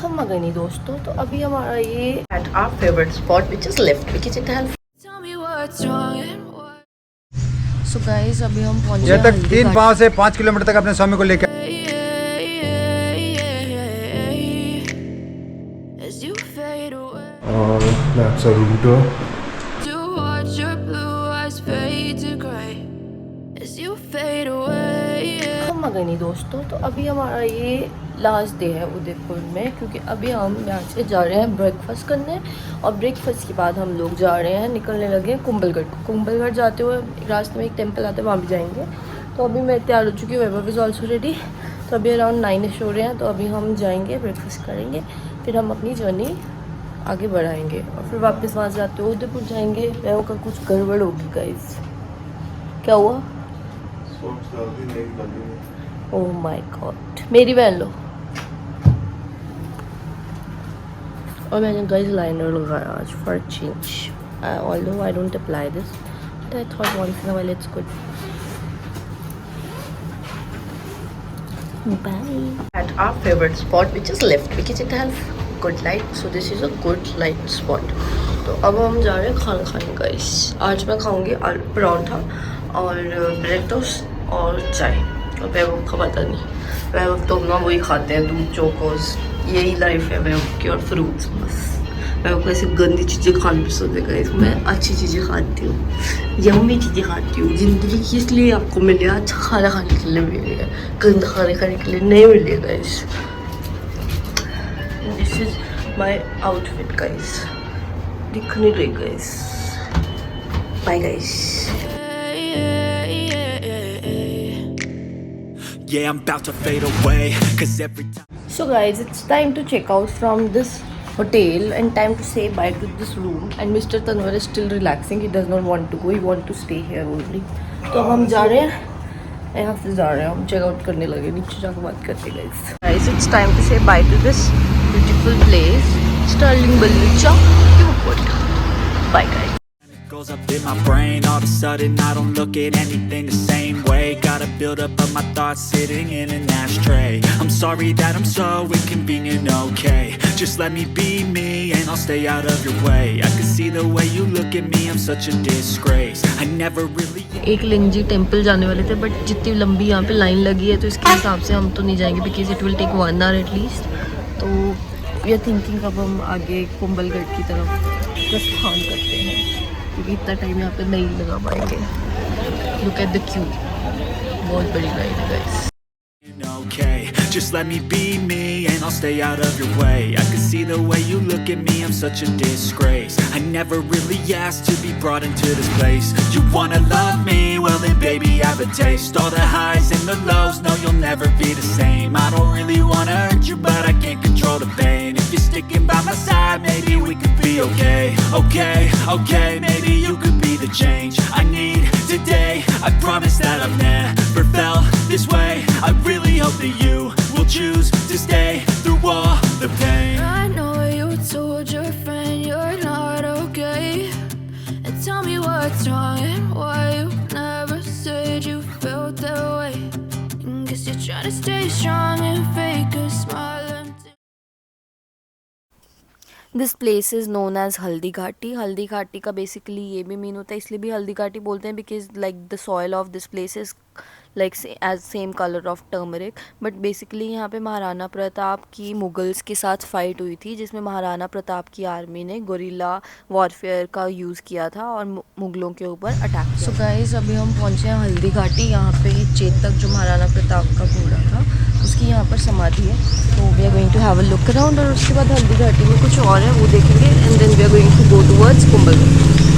खम्मा गई नहीं दोस्तों। तो अभी हमारा ये at our favourite spot which is left because it help. So guys अभी हम पहुंच ये तक 3 पाँव से 5 किलोमीटर तक अपने स्वामी को लेकर और that's a router. खम्मा गई नहीं दोस्तों। तो अभी हमारा ये लास्ट डे है उदयपुर में, क्योंकि अभी हम यहाँ से जा रहे हैं ब्रेकफास्ट करने और ब्रेकफास्ट के बाद हम लोग जा रहे हैं, निकलने लगे कुंभलगढ़। कुंभलगढ़ जाते हुए रास्ते में एक टेम्पल आता है, वहाँ भी जाएंगे। तो अभी मैं तैयार हो चुकी हूँ, वैभव इज़ ऑल्सो रेडी। तो अभी अराउंड 9 हो रहे हैं। तो अभी हम जाएंगे, ब्रेकफास्ट करेंगे, फिर हम अपनी जर्नी आगे बढ़ाएंगे और फिर वापस वहाँ से जाते हुए उदयपुर जाएंगे। वैभव का कुछ गड़बड़ होगी गाइस। क्या हुआ? ओह माय गॉड, मेरी बहन लो। और मैंने गाइस लाइनर लगाया आज for change. Although I don't apply this but I thought once in a while it's good. By at our favourite spot which is left because it has good light. So this is a good light spot. तो अब हम जा रहे हैं खाना खाने guys. आज मैं खाऊंगी आलू पराठा और ब्रेड टोस्ट और चाय। और वैभव का पता नहीं, वैभव तो अपना वही खाते हैं, दूध चोकोस, यही लाइफ है वैभव की, और फ्रूट्स बस। वैभव को ऐसी गंदी चीज़ें खानी पसंद है गाइस। मैं अच्छी चीज़ें खाती हूँ, यम्मी चीज़ें खाती हूँ। ज़िंदगी की इसलिए आपको मिले, अच्छा खाना खाने के लिए मिलेगा, गंदा खाने खाने के लिए नहीं मिलेगा guys. This is my outfit guys, दिख नहीं रही guys. Bye guys. Yeah, I'm about to fade away, cause every time So guys, it's time to check out from this hotel and time to say bye to this room. And Mr. Tanwar is still relaxing. He does not want to go. He want to stay here only. तो अब हम जा रहे हैं, यहाँ से जा रहे हैं, हम चेक आउट करने लगे, नीचे जाकर बात करते हैं guys. Guys, it's time to say bye to this beautiful place, Sterling Balucha, Newport. Bye guys. goes up in my brain, all of a sudden I don't look at anything the same way. Got a build up of my thoughts sitting in an ashtray. I'm sorry that I'm so inconvenient, okay. Just let me be me and I'll stay out of your way. I can see the way you look at me, I'm such a disgrace. I never really एक लिंगजी temple जाने वाले थे, but जितनी लंबी यहाँ पे line लगी है तो इसके हिसाब से हम तो नहीं जाएंगे, because it will take 1 hour at least. तो वी आर थिंकिंग अब हम आगे कुंभलगढ़ की तरफ प्रस्थान करते हैं, क्योंकि इतना टाइम यहाँ पे नहीं लगा पाएंगे। लुक एट द क्यू, बहुत बड़ी लाइन है guys. okay. Just let me be me and I'll stay out of your way. I can see the way you look at me, I'm such a disgrace. I never really asked to be brought into this place. You wanna love me? Well then baby I have a taste. All the highs and the lows, no you'll never be the same. I don't really wanna hurt you but I can't control the pain. If you're sticking by my side, maybe we could be okay. Okay, maybe you could be the change I need today. I promise that I've never felt this way. I really hope that you will choose to stay through all the pain. I know you told your friend you're not okay, and tell me what's wrong and why you never said you felt that way. Guess you're trying to stay strong and fake a smile until this place is known as Haldi Ghati. Haldi Ghati का basically ये भी mean होता है, इसलिए भी हल्दी घाटी बोलते हैं because like the soil of this place is like as same colour of turmeric. But basically यहाँ पे महाराणा प्रताप की मुगल्स के साथ फाइट हुई थी, जिसमें महाराणा प्रताप की आर्मी ने गोरिल्ला वॉरफेयर का यूज़ किया था और मुगलों के ऊपर अटैक किया। सो गाइस अभी हम पहुँचे हैं हल्दी घाटी। यहाँ पे चेतक जो महाराणा प्रताप का घोड़ा था उसकी यहाँ पर समाधि है। तो we are going to have a look around, और उसके बाद हल्दी घाटी में कुछ और है वो देखेंगे, and then we are going to go towards Kumbhalgarh.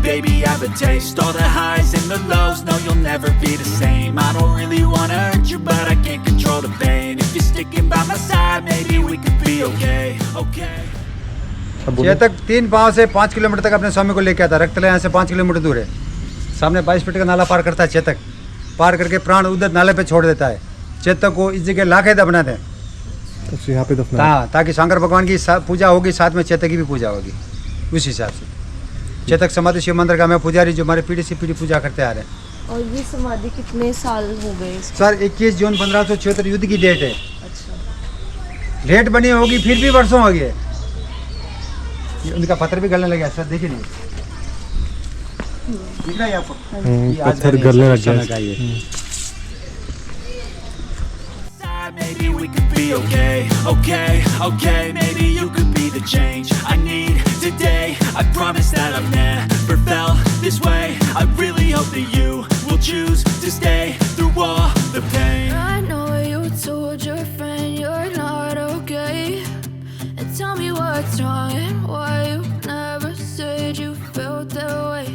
Baby, I have a taste. All the highs and the lows, no you'll never be the same. I don't really wanna hurt you but I can't control the pain. If you're sticking by my side, maybe we could be okay. ये तक 3 पाँव से 5 kilometre तक अपने स्वामी को लेके आता। रक्तला यहाँ से 5 किलोमीटर दूर है, सामने 22 फीट का नाला पार करता है। चेतक पार करके प्राण उधर नाले पे छोड़ देता है। चेतक को इस जगह ला के दफना दें। अच्छा, यहाँ पे दफना है। हाँ, ताकि शंकर भगवान की पूजा होगी, साथ में चेतक की भी पूजा होगी। उस हिसाब से चेतक समाधि शिव मंदिर का मैं पुजारी जो हमारे पीढ़ी से पीढ़ी पूजा करते आ रहे हैं। और ये समाधि कितने साल हो गए इसको? सर 21 जून 1576 युद्ध की डेट है। अच्छा। लेट बनी होगी फिर भी वर्षों हो गए। ये उनका पत्थर भी गलने लगा सर, देखिए नहीं दिख रहा है आपको? ये आज पत्थर का गलने लग समय गया। का ये। Maybe we could be okay, okay, okay. Maybe you could be the change I need today. I promise that I've never felt this way. I really hope that you will choose to stay through all the pain. I know you told your friend you're not okay, and tell me what's wrong and why you never said you felt that way.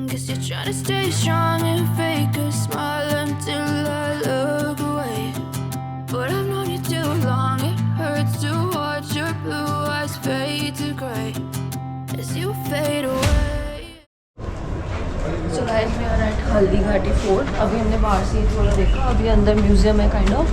Guess you're trying to stay strong and fake a smile until I look away. But I've known you too long, it hurts to watch your blue eyes fade to grey as you fade away. So guys, we are at Haldi Ghati fort. अभी हमने बाहर से ये थोड़ा देखा, अभी अंदर museum है काइंड ऑफ,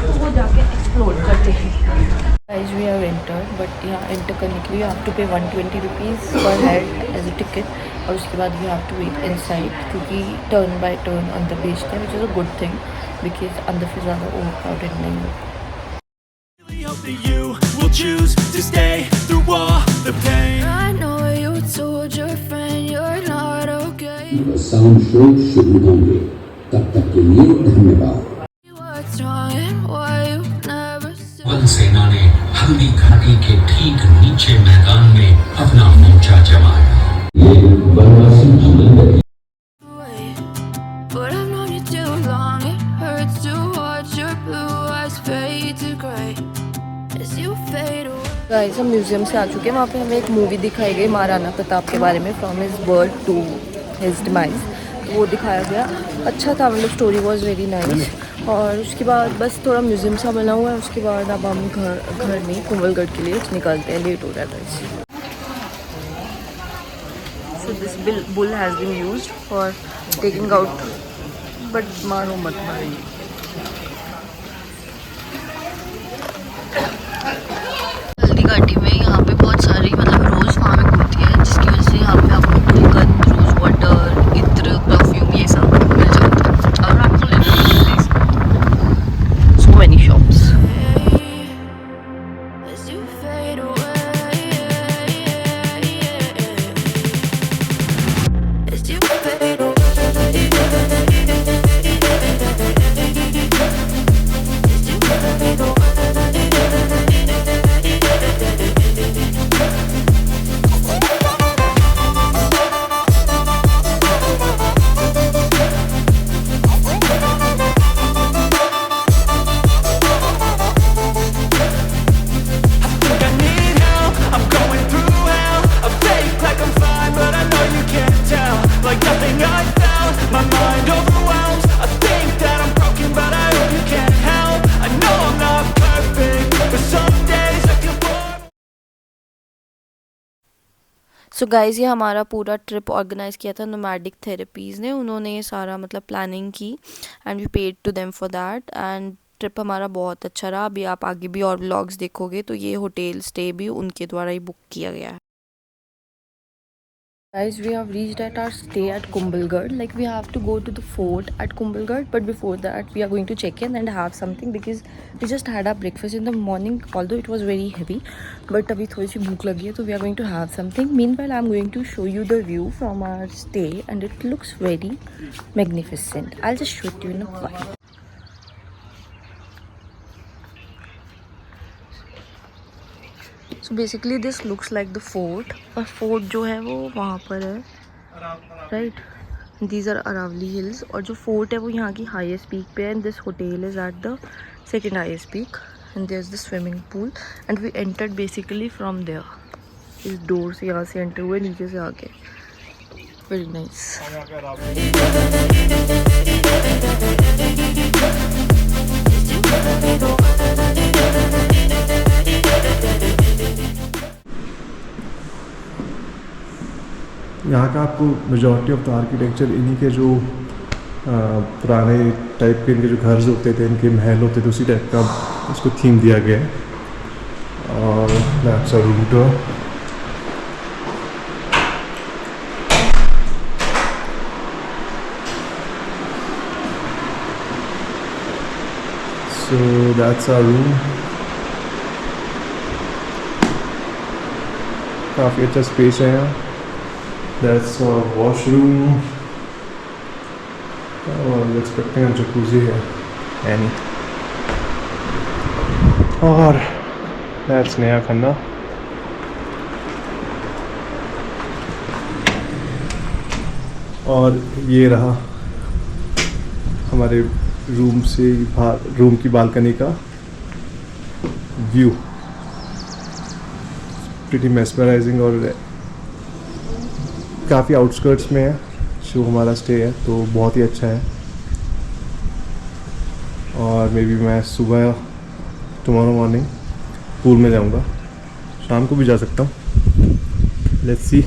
तो वो जाके एक्सप्लोर करते हैं। Guys, we have entered, but यहाँ एंटर करने के लिए you have to pay 120 rupees per head as a ticket, और उसके बाद we have to wait inside क्योंकि टर्न बाय टर्न अंदर बेचते हैं, which is a good thing because अंदर फिर ज़्यादा overcrowded नहीं होता। Really hope that you will choose to stay through all the pain. I know you told your friend you're not okay. Sound show शुरू होंगे, तब तक के लिए धन्यवाद। What's wrong and why you never said one सेना ने हल्दी घाटी के ठीक नीचे मैदान में अपना मोर्चा जमाया। ये वनवासी जीवन गति away. But I've known you too long, it hurts to watch your blue eyes fade to grey as you fade away. Guys, हम म्यूजियम से आ चुके हैं। वहाँ पे हमें एक मूवी दिखाई गई महाराणा प्रताप के बारे में, from his birth to his demise, वो दिखाया गया। अच्छा था, मतलब स्टोरी वॉज वेरी नाइस। और उसके बाद बस थोड़ा म्यूजियम सा बना हुआ है। उसके बाद अब हम घर में कुंभलगढ़ के लिए निकलते हैं, लेट हो रहा था। So this bull has been used for taking out, but मारो मत मारो। हल्दी घाटी में यहाँ पे बहुत सारी मतलब रोज़ फार्मिंग होती है, जिसकी वजह से यहाँ पे आपको गुलकंद, रोज़ वाटर, इत्र, परफ्यूम ये सब मिल जाता है। और आपको लेना so many shops. As you fade away, as you fade away, as you fade away. Think I need help, I'm going through hell. I fake like I'm fine, but I know you can't tell. Like nothing I felt, my mind overwhelms. I think that I'm broken, but I hope you can't help. I know I'm not perfect, but some days I can warm. So guys, ये हमारा पूरा trip organise किया था nomadic therapies ने। उन्होंने ये सारा मतलब प्लानिंग की and we paid to them for that. And trip हमारा बहुत अच्छा रहा। अभी आप आगे भी और व्लॉग्स देखोगे तो ये होटल स्टे भी उनके द्वारा ही बुक किया गया है। Guys, we have reached at our stay at Kumbhalgarh. Like we have to go to the fort at Kumbhalgarh, but before that we are going to check in and have something because we just had our breakfast in the morning, although it was very heavy. But अभी थोड़ी सी भूख लगी है तो we are going to have something. Meanwhile, I'm going to show you the view from our stay and it looks very magnificent. I'll just show it to you in a while. So basically this looks like the fort, और fort जो है वो वहाँ पर है, right. These are Aravali hills, और जो fort है वो यहाँ की हाईएस्ट पीक पे है। And this hotel is at the second highest peak and there is the swimming pool and we entered basically from there. इस डोर से यहाँ से एंटर हुए, नीचे से आके। Very nice. यहाँ का आपको मेजॉरिटी ऑफ द आर्किटेक्चर इन्हीं के जो पुराने टाइप के इनके जो घर होते थे, इनके महल होते थे, उसी टाइप का इसको थीम दिया गया है। और that's a room tour. So that's our room। काफ़ी अच्छा स्पेस है यहाँ। That's our washroom। और एक्सपेक्टिंग जकूजी है यानी। और that's नया खन्ना। और ये रहा हमारे रूम से बाहर, रूम की बालकनी का व्यू। प्रीटी मेस्मराइजिंग और काफ़ी आउटस्कर्ट्स में है जो हमारा स्टे है, तो बहुत ही अच्छा है। और मे बी मैं सुबह टुमारो मॉर्निंग पूल में जाऊंगा, शाम को भी जा सकता हूँ। Let's see.